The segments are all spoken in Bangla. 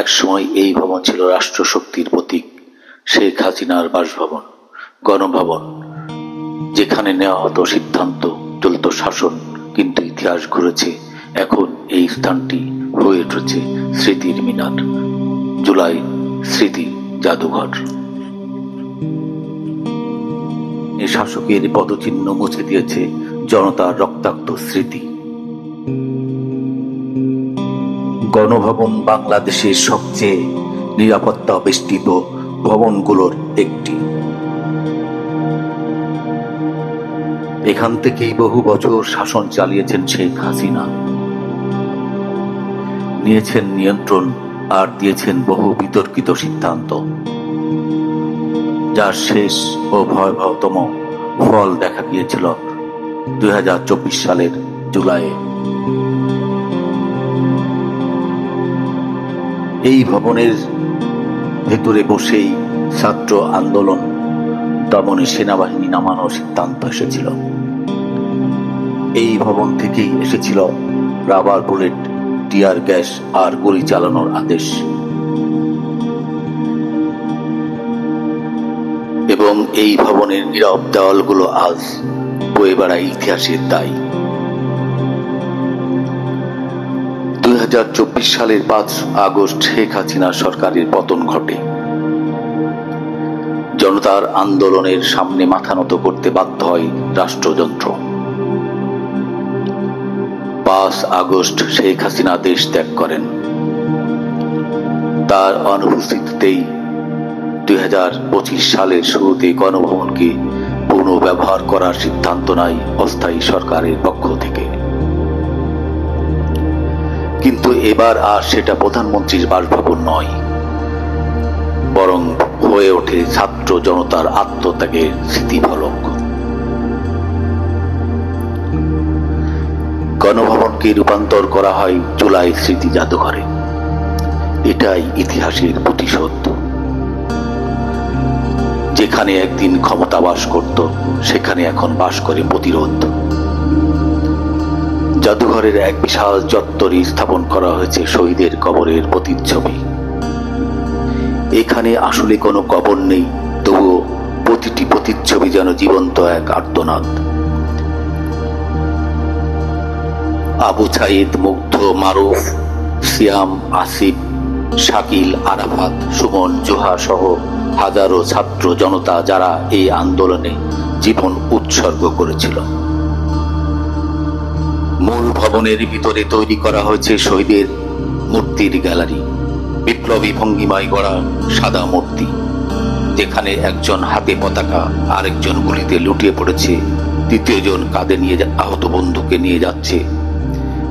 একসময় এই ভবন ছিল রাষ্ট্রশক্তির প্রতীক, শেখ হাসিনার বাসভবন, গণভবন, যেখানে নেওয়া হতো সিদ্ধান্ত, চলত শাসন। কিন্তু ইতিহাস ঘুরেছে, এখন এই স্থানটি হয়ে উঠেছে স্মৃতির মিনার, জুলাই স্মৃতি জাদুঘর। এই শাসকের পদচিহ্ন মুছে দিয়েছে জনতার রক্তাক্ত স্মৃতি। গণভবন বাংলাদেশের সবচেয়ে নিরাপত্তা বেষ্টিত ভবনগুলোর একটি। এখান থেকেই বহু বছর শাসন চালিয়েছেন শেখ হাসিনা, নিয়েছেন নিয়ন্ত্রণ আর দিয়েছেন বহু বিতর্কিত সিদ্ধান্ত, যার শেষ ও ভয়াবহতম ফল দেখা গিয়েছিল 2024 সালের জুলাইয়ে। এই ভবনের ভেতরে বসেই ছাত্র আন্দোলন দমনে সেনাবাহিনী নামানোর সিদ্ধান্ত এসেছিল। এই ভবন থেকেই এসেছিল রাবার বুলেট, টিয়ার গ্যাস আর গুলি চালানোর আদেশ। এবং এই ভবনের নীরব দেওয়ালগুলো আজ বয়ে বেড়ায় ইতিহাসের দায়। 2024 সালের 5 আগস্ট শেখ হাসিনা সরকারের পতন ঘটে। জনতার আন্দোলনের সামনে মাথা নত করতে বাধ্য হয় রাষ্ট্রযন্ত্র। 5 আগস্ট শেখ হাসিনা দেশ ত্যাগ করেন। তার অনুপস্থিতিতেই 2025 সালের শুরুতে গণভবনকে পুনর্ব্যবহার করার সিদ্ধান্ত নেয় অস্থায়ী সরকারের পক্ষ থেকে। কিন্তু এবার আর সেটা প্রধানমন্ত্রীর বাসভবন নয়, বরং হয়ে ওঠে ছাত্র জনতার আত্মত্যাগের স্মৃতিফলক। গণভবনকে রূপান্তর করা হয় জুলাই স্মৃতি জাদুঘরে। এটাই ইতিহাসের প্রতিশোধ। যেখানে একদিন ক্ষমতা বাস করত, সেখানে এখন বাস করে প্রতিরোধ। জাদুঘরের এক বিশাল চত্বরে স্থাপন করা হয়েছে শহীদের কবরের প্রতিচ্ছবি। এখানে আসলে কোনো কবর নেই, তবুও প্রতিটি প্রতিচ্ছবি যেন জীবন্ত এক আর্তনাদ। আবু ছাইদ, মুগ্ধ, মারুফ, সিয়াম, আসিফ, শাকিল, আরাফাত, সুমন, জোহা সহ হাজারো ছাত্র জনতা যারা এই আন্দোলনে জীবন উৎসর্গ করেছিল। মূল ভবনের ভিতরে তৈরি করা হয়েছে শহীদের মূর্তির গ্যালারি, বিপ্লবী ভঙ্গিমায় গড়া সাদা মূর্তি, যেখানে একজন হাতে পতাকা, আরেকজন গুলিতে লুটিয়ে পড়েছে, তৃতীয় জন কাঁধে নিয়ে আহত বন্ধুকে নিয়ে যাচ্ছে,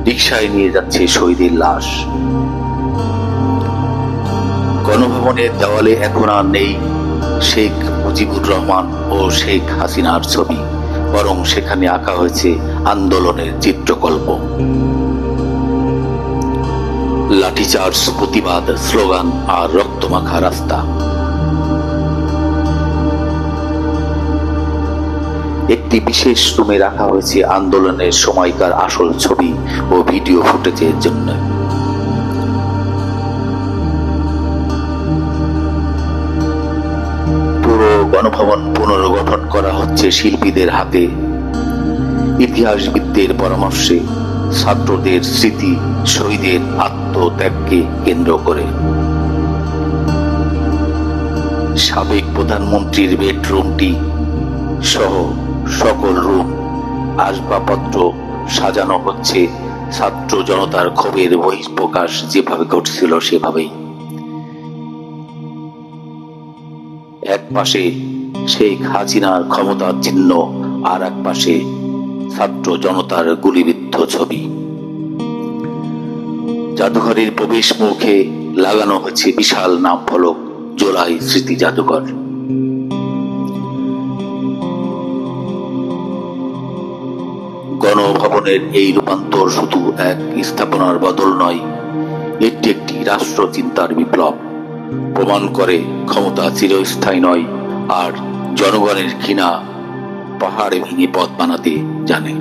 রিকশায় নিয়ে যাচ্ছে শহীদের লাশ। গণভবনের দেওয়ালে এখন আর নেই শেখ মুজিবুর রহমান ও শেখ হাসিনার ছবি, বরং সেখানে আঁকা হয়েছে আন্দোলনের চিত্রকল্প। লাঠিচার্জ, প্রতিবাদ, স্লোগান আর রক্তমাখা রাস্তা। একটি বিশেষ রুমে রাখা হয়েছে আন্দোলনের সময়কার আসল ছবি ও ভিডিও ফুটেজের জন্য। পুরো গণভবন পুনর্গঠন করা হচ্ছে শিল্পীদের হাতে, ইতিহাসবিদদের পরামর্শে, ছাত্রদের স্মৃতি, শহীদের আত্মত্যাগকে কেন্দ্র করে। সাবেক প্রধানমন্ত্রীর বেডরুমটি সহ সকল রুম, আসবাবপত্র সাজানো হচ্ছে ছাত্র জনতার ক্ষোভের বহিঃপ্রকাশ যেভাবে ঘটছিল সেভাবেই। এক পাশে শেখ হাসিনার ক্ষমতার চিহ্ন, আর এক পাশে ছাত্র জনতার গুলিবিদ্ধ ছবি। জাদুঘরের প্রবেশ মুখে লাগানো হয়েছে বিশাল নাম ফলক, জুলাই স্মৃতি জাদুঘর। গণভবনের এই রূপান্তর শুধু এক স্থাপনার বদল নয়, এটি একটি রাষ্ট্র চিন্তার বিপ্লব। প্রমাণ করে ক্ষমতা চিরস্থায়ী নয়, আর জনগণের ঘৃণা পাহাড়ে ভেঙে পথ বানাতে জানে।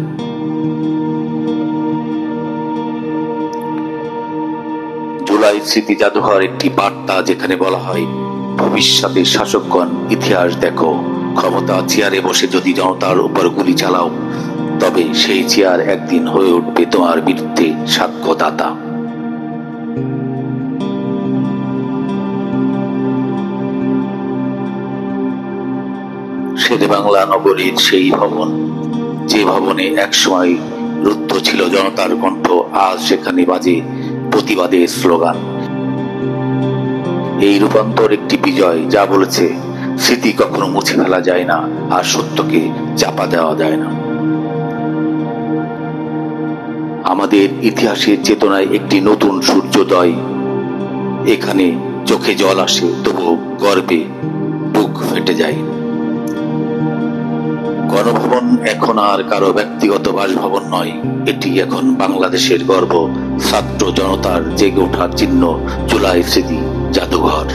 জুলাই স্মৃতি জাদুঘর একটি বার্তা, যেখানে বলা হয়, ভবিষ্যতের শাসকগণ, ইতিহাস দেখো, ক্ষমতা চেয়ারে বসে যদি জনতার উপর গুলি চালাও, তবে সেই চেয়ার একদিন হয়ে উঠবে তোমার বিরুদ্ধে সাক্ষ্যদাতা। শেরেবাংলা নগরীর সেই ভবন, যে ভবনে একসময় রুদ্ধ ছিল জনতার কণ্ঠ, আজ সেখানে বাজে প্রতিবাদের স্লোগান। এই রূপান্তর একটি বিজয়, যা বলেছে স্মৃতি কখনো মুছে ফেলা যায় না, আর সত্যকে চাপা দেওয়া যায় না। আমাদের ইতিহাসের চেতনায় একটি নতুন সূর্যোদয়। এখানে চোখে জল আসে, তবু গর্বে বুক ফেটে যায়। গণভবন এখন আর কারো ব্যক্তিগত বাসভবন নয়, এটি এখন বাংলাদেশের গর্ব, ছাত্র জনতার জেগে ওঠার চিহ্ন, জুলাই স্মৃতি জাদুঘর।